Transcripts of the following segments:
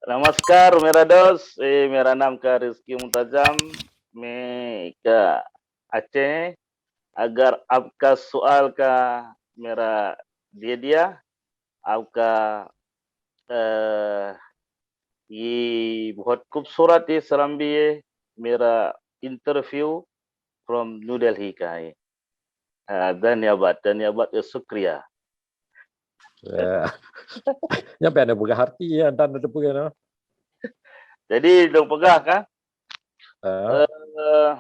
नमस्कार मेरा दोस्त, मेरा नाम का रिज़की मुंतज़म, मैं का aceh. अगर आपका सवाल का मेरा दे दिया, आपका अ, ये बहुत खूबसूरत है, शर्म भी है, मेरा इंटरव्यू फ्रॉम न्यू दिल्ली का है। धन्यवाद धन्यवाद ya शुक्रिया. Ya, nyampe ada buka hati ya, dan ada buka no. Jadi dong pegah kan? Ah, Eh,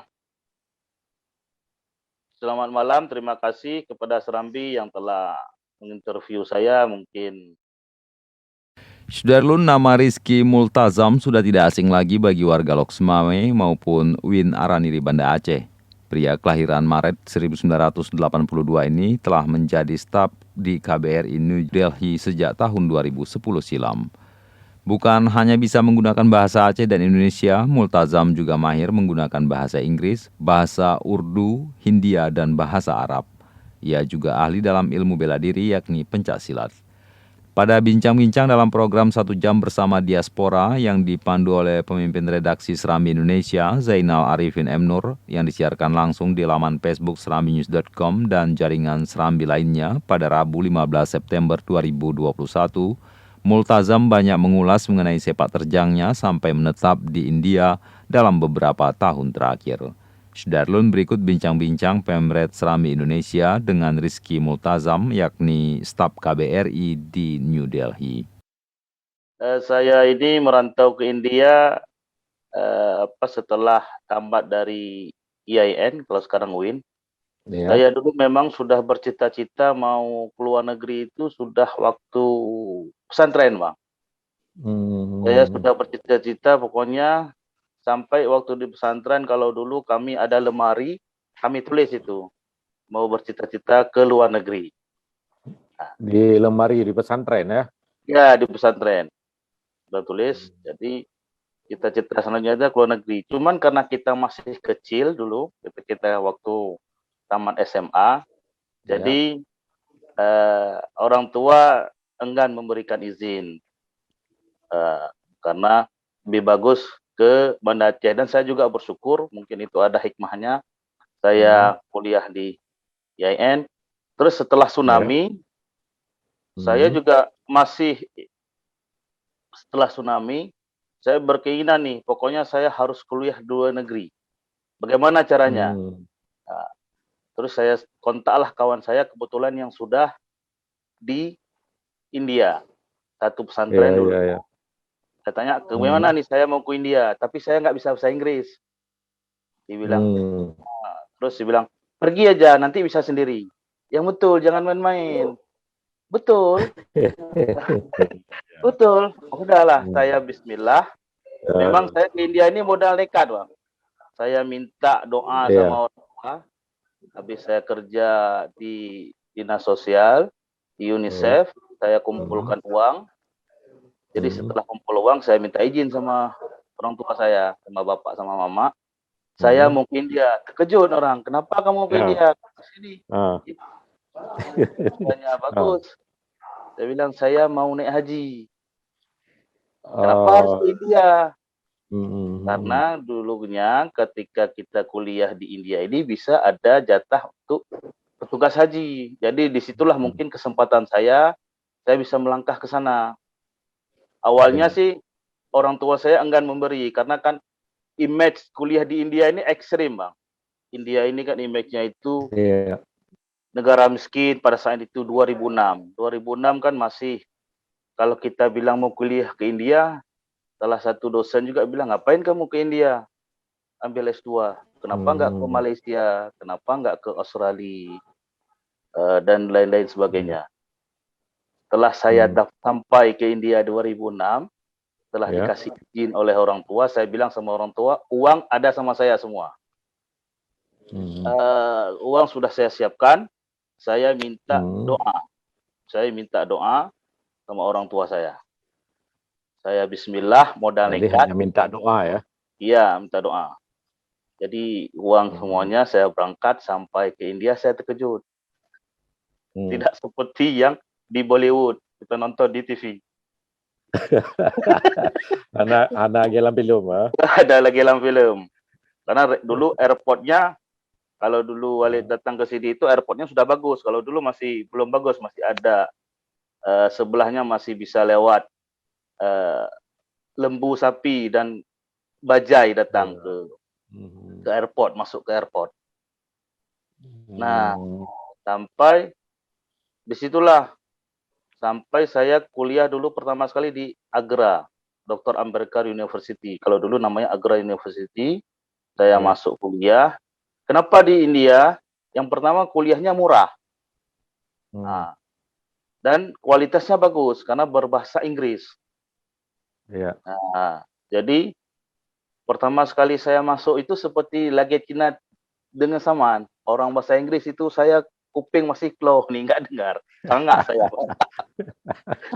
Selamat malam, terima kasih kepada Serambi yang telah menginterview saya. Mungkin Sudarlun, nama Rizky Multazam sudah tidak asing lagi bagi warga Lok Semawe maupun Win Arani di Banda Aceh. Pria kelahiran Maret 1982 ini telah menjadi staf di KBRI New Delhi sejak tahun 2010 silam. Bukan hanya bisa menggunakan bahasa Aceh dan Indonesia, Multazam juga mahir menggunakan bahasa Inggris, bahasa Urdu, Hindia, dan bahasa Arab. Ia juga ahli dalam ilmu bela diri yakni pencaksilat. Pada bincang-bincang dalam program 1 jam bersama Diaspora yang dipandu oleh pemimpin redaksi Serambi Indonesia, Zainal Arifin M. Nur, yang disiarkan langsung di laman Facebook serambinews.com dan jaringan Serambi lainnya pada Rabu 15 September 2021, Multazam banyak mengulas mengenai sepak terjangnya sampai menetap di India dalam beberapa tahun terakhir. Sudarlun, berikut bincang-bincang Pemret Serambi Indonesia dengan Rizky Multazam, yakni staf KBRI di New Delhi. saya ini merantau ke India setelah tamat dari IAIN, kalau sekarang UIN. ya. Saya dulu memang sudah bercita-cita mau keluar negeri itu sudah waktu pesantren, Bang. Saya sudah bercita-cita pokoknya sampai waktu di pesantren, kalau dulu kami ada lemari, kami tulis itu, mau bercita-cita ke luar negeri. Di lemari di pesantren ya. Ya, di pesantren. Sudah tulis, jadi cita-cita selanjutnya ke luar negeri. Cuman karena kita masih kecil dulu, kita waktu tamat SMA, jadi orang tua enggan memberikan izin karena lebih bagus ke Banda Aceh. Dan saya juga bersyukur, mungkin itu ada hikmahnya, saya kuliah di IAIN. Terus setelah tsunami, saya juga masih setelah tsunami, saya berkeinginan nih, pokoknya saya harus kuliah di luar negeri. Bagaimana caranya? Nah, terus saya kontaklah kawan saya kebetulan yang sudah di India, satu pesantren dulu. Saya tanya, ke mana nih, saya mau ke India, tapi saya nggak bisa bahasa Inggris. Dibilang, terus dia bilang, pergi aja, nanti bisa sendiri. Yang betul, jangan main-main. Betul. Betul. Udahlah, saya bismillah. Memang saya ke India ini modal nekat, Bang. Saya minta doa sama orang tua. Habis saya kerja di dinas sosial, di UNICEF, saya kumpulkan uang. Jadi setelah kumpul uang, saya minta izin sama orang tua saya, sama bapak, sama mama. Saya mau ke India. Terkejut orang, kenapa kamu ke India? Ke sini. Tanya, bagus. Saya bilang, saya mau naik haji. Kenapa harus ke India? Karena dulunya ketika kita kuliah di India ini bisa ada jatah untuk petugas haji. Jadi disitulah mungkin kesempatan saya bisa melangkah ke sana. Awalnya sih orang tua saya enggan memberi, karena kan image kuliah di India ini ekstrim, Bang. India ini kan image-nya itu negara miskin pada saat itu 2006. 2006 kan masih, kalau kita bilang mau kuliah ke India, salah satu dosen juga bilang, ngapain kamu ke India? Ambil S2. Kenapa nggak ke Malaysia? Kenapa nggak ke Australia? Dan lain-lain sebagainya. Setelah saya sampai ke India 2006, setelah dikasih izin oleh orang tua, saya bilang sama orang tua, uang ada sama saya semua. Uang sudah saya siapkan, saya minta doa. Saya minta doa sama orang tua saya. Saya bismillah, modal nekat. Hanya minta doa ya? Iya, minta doa. Jadi uang semuanya saya berangkat sampai ke India, saya terkejut. Tidak seperti yang di Bollywood, kita nonton di TV. Anak gelam film, Ada lagi dalam film. Karena dulu airportnya, kalau dulu Walid datang ke sini itu airportnya sudah bagus. Kalau dulu masih belum bagus, masih ada sebelahnya masih bisa lewat lembu sapi dan bajai datang ke airport, masuk ke airport. Nah, sampai disitulah sampai saya kuliah dulu pertama sekali di Agra, Dr. Ambedkar University. Kalau dulu namanya Agra University, saya masuk kuliah. Kenapa di India? Yang pertama kuliahnya murah. Nah, dan kualitasnya bagus karena berbahasa Inggris. Nah, jadi pertama sekali saya masuk itu seperti lagi Cina dengan samaan. Orang bahasa Inggris itu saya kuping masih kloh nih, nggak dengar. Sangat saya.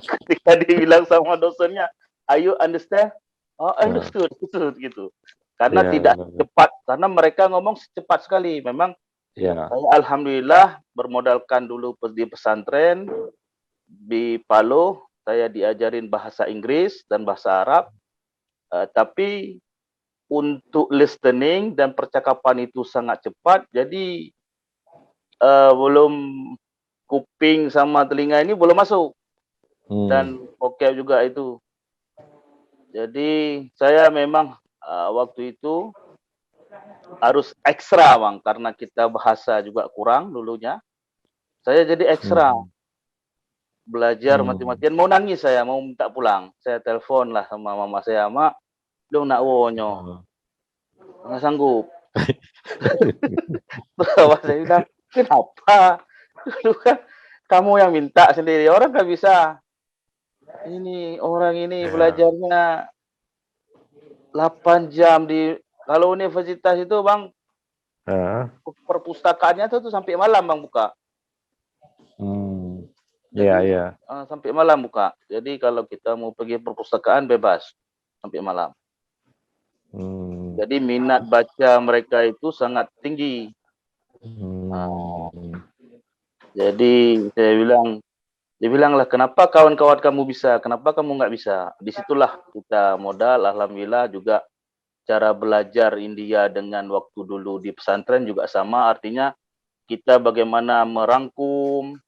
Ketika dibilang sama dosennya, "Are you understand?" "Oh, understood," gitu. Karena tidak cepat, karena mereka ngomong cepat sekali. Memang saya alhamdulillah bermodalkan dulu di pesantren di Palu, saya diajarin bahasa Inggris dan bahasa Arab. Tapi untuk listening dan percakapan itu sangat cepat, jadi belum kuping sama telinga ini belum masuk. Dan vocab juga itu. Jadi saya memang waktu itu harus ekstra Bang, karena kita bahasa juga kurang dulunya. Saya jadi ekstra. Belajar mati-matian, mau nangis saya, mau minta pulang. Saya telepon lah sama mama saya, "Mak, dong nak wonyo." Nggak sanggup. Terus saya bilang, "Kenapa? Dulu kan kamu yang minta sendiri, orang nggak bisa. Ini orang ini belajarnya 8 jam di, kalau universitas itu Bang, perpustakaannya tuh sampai malam Bang buka. Iya. Sampai malam buka. Jadi kalau kita mau pergi perpustakaan bebas sampai malam. Jadi minat baca mereka itu sangat tinggi. Jadi saya bilang lah, "Kenapa kawan-kawan kamu bisa, kenapa kamu nggak bisa?" Disitulah kita modal, alhamdulillah juga cara belajar India dengan waktu dulu di pesantren juga sama, artinya kita bagaimana merangkum,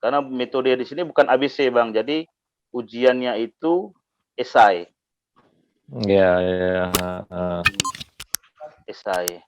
karena metode di sini bukan ABC Bang, jadi ujiannya itu esai. Iya. Esai.